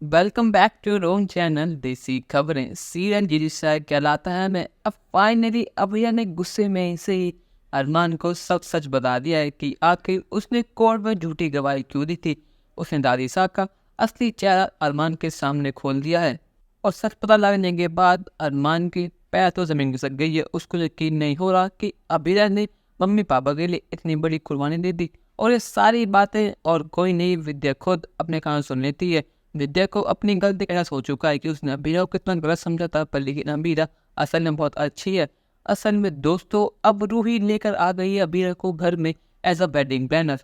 Welcome back to रोन channel देसी खबरें। सीरियल जिसा कहलाता है मैं अब फाइनली अभया ने गुस्से में से ही अरमान को सब सच बता दिया है कि आखिर उसने कोर्ट में झूठी गवाही क्यों दी थी। उसने दादी साहब का असली चेहरा अरमान के सामने खोल दिया है और सच पता लगने के बाद अरमान की पैर तो जमीन खिसक गई है। उसको यकीन नहीं हो रहा कि अभया ने मम्मी पापा के लिए इतनी बड़ी कुर्बानी दे दी और ये सारी बातें और कोई नहीं, विद्या खुद अपने कान सुन लेती है। विद्या को अपनी गलती ऐसा हो चुका है कि उसने अबीरा को कितना गलत समझा था, पर लेकिन अबीरा असल में बहुत अच्छी है। असल में दोस्तों अब रूही लेकर आ गई है अबीरा को घर में एज अ वेडिंग प्लानर,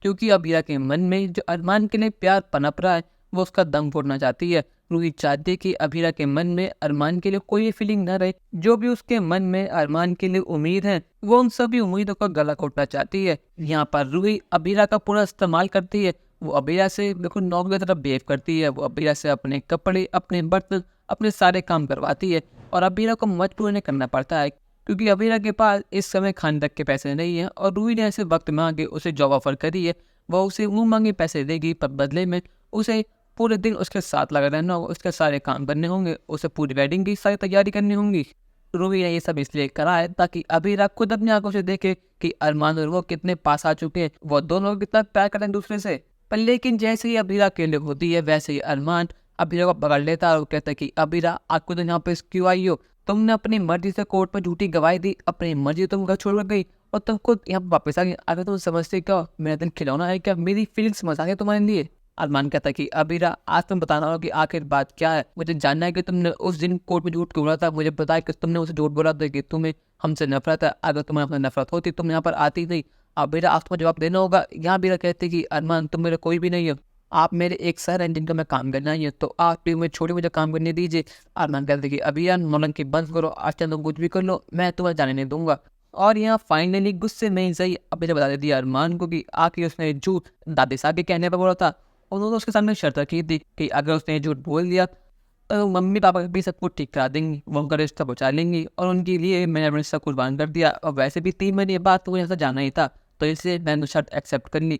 क्योंकि अबीरा के मन में जो अरमान के लिए प्यार पनप रहा है वो उसका दम फोड़ना चाहती है। रूही चाहती है कि अबीरा के मन में अरमान के लिए कोई फीलिंग न रहे। जो भी उसके मन में अरमान के लिए उम्मीद है वो उन सभी उम्मीदों का गला घोटना चाहती है। यहाँ पर रूही अबीरा का पूरा इस्तेमाल करती है। वो अबीरा से बिल्कुल नौकर की तरफ बिहेव करती है। वो अबीरा से अपने कपड़े, अपने बर्तन, अपने सारे काम करवाती है और अबीरा को मजबूर नहीं करना पड़ता है, क्योंकि अबीरा के पास इस समय खाने तक के पैसे नहीं है और रूही ने ऐसे वक्त में आगे उसे जॉब ऑफर करी है। वह उसे मुंह मांगे पैसे देगी, पर बदले में उसे पूरे दिन उसके साथ लगा रहना होगा, उसके सारे काम करने होंगे, उसे पूरी वेडिंग की सारी तैयारी करनी होंगी। रूही ने ये सब इसलिए करा है ताकि अबीरा खुद अपनी आंखों से देखे कि अरमान और वो कितने पास आ चुके हैं, वो दोनों कितना प्यार करें दूसरे से। पर लेकिन जैसे ही अबीरा अकेले होती है वैसे ही अरमान अबीरा को पकड़ लेता है और कहता है कि अबीरा आपको तो यहाँ पे क्यों आई हो? तुमने अपनी मर्जी से कोर्ट में झूठी गवाही दी, अपनी मर्जी तुम घर छोड़ कर गई और तुम खुद यहाँ वापस आ गई। अगर तुम समझते क्या मेरा दिन खिलौना है क्या? मेरी फीलिंग्स मजाक है तुम्हारे लिए? अरमान कहता है कि अबीरा आज तुम बताना होगा कि आखिर बात क्या है। मुझे जानना है कि तुमने उस दिन कोर्ट में झूठ क्यों बोला था। मुझे बताया कि तुमने उसे झूठ बोला था कि तुम्हें हमसे नफरत है। अगर तुम्हें अपना नफरत होती तुम यहाँ पर आती नहीं। अबीरा आज तुम्हें जवाब देना होगा। यहाँ अबीरा कहती कि अरमान तुम मेरे कोई भी नहीं हो, आप मेरे एक सर हैं जिनका मैं काम करना ही है, तो आप भी मुझे छोड़े, मुझे काम करने दीजिए। अरमान कहते कि अभी यार नौलंकी बंद करो, आज तुम कुछ भी कर लो, मैं तुम्हें जाने नहीं दूंगा। और यहाँ फाइनली गुस्से में ही सही अबीरा बता देती है अरमान को कि आखिर उसने झूठ दादी साहब के कहने पर बोला था। उन्होंने उसके सामने शर्त रखी थी कि अगर उसने ये झूठ बोल दिया तो मम्मी पापा भी सब कुछ ठीक करा देंगी, वो उनका रिश्ता बचा लेंगी और उनके लिए मैंने अपना रिश्ता कुर्बान कर दिया। और वैसे भी 3 महीने बाद तो मुझे यहाँ से जाना ही था, तो इसलिए मैंने शर्त एक्सेप्ट कर ली।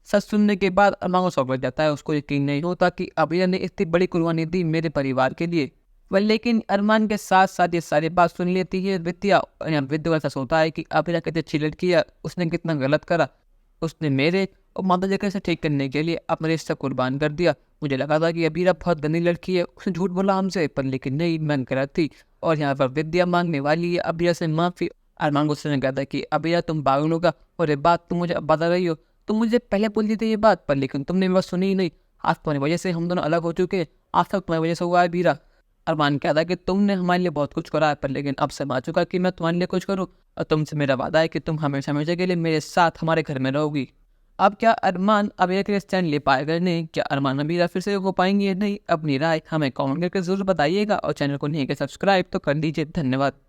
सच सुनने के बाद अरमान को शौक लग जाता है। उसको यकीन नहीं होता कि अबीरा ने इतनी बड़ी कुर्बानी दी मेरे परिवार के लिए। वह लेकिन अरमान के साथ साथ ये सारी बात सुन लेती है विद्या। विद्या को ऐसा सोचता है कि अबीरा कितनी अच्छी लड़की है, उसने कितना गलत करा। उसने मेरे और माता जी से ठीक करने के लिए अपना रिश्ता कुर्बान कर दिया। मुझे लगा था कि अबीरा बहुत गंदी लड़की है, उसने झूठ बोला हमसे, पर लेकिन नहीं, मैं गलत थी। और यहाँ पर विद्या मांगने वाली है अबीरा से माफ़ी। अरमान गुस्से में कहता है कि अबीरा तुम पागल होगा और ये बात तुम मुझे अब बता रही हो। तुम मुझे पहले बोल दी थी ये बात, पर लेकिन तुमने मेरी बात सुनी ही नहीं। आज तुम्हारी वजह से हम दोनों अलग हो चुके हैं, आज तक तुम्हारी वजह से हुआ है अबीरा। अरमान कहता है कि तुमने हमारे लिए बहुत कुछ करा है, पर लेकिन अब समय आ चुका कि मैं तुम्हारे लिए कुछ करूँ और तुमसे मेरा वादा है कि तुम हमेशा हमेशा के लिए मेरे साथ हमारे घर में रहोगी। अब क्या अरमान अबीरा के लिए स्टैंड ले पाएगा? नहीं। क्या अरमान अबीरा फिर से हो पाएंगे? नहीं। अपनी राय हमें कमेंट करके जरूर बताइएगा और चैनल को नहीं किया सब्सक्राइब तो कर लीजिए। धन्यवाद।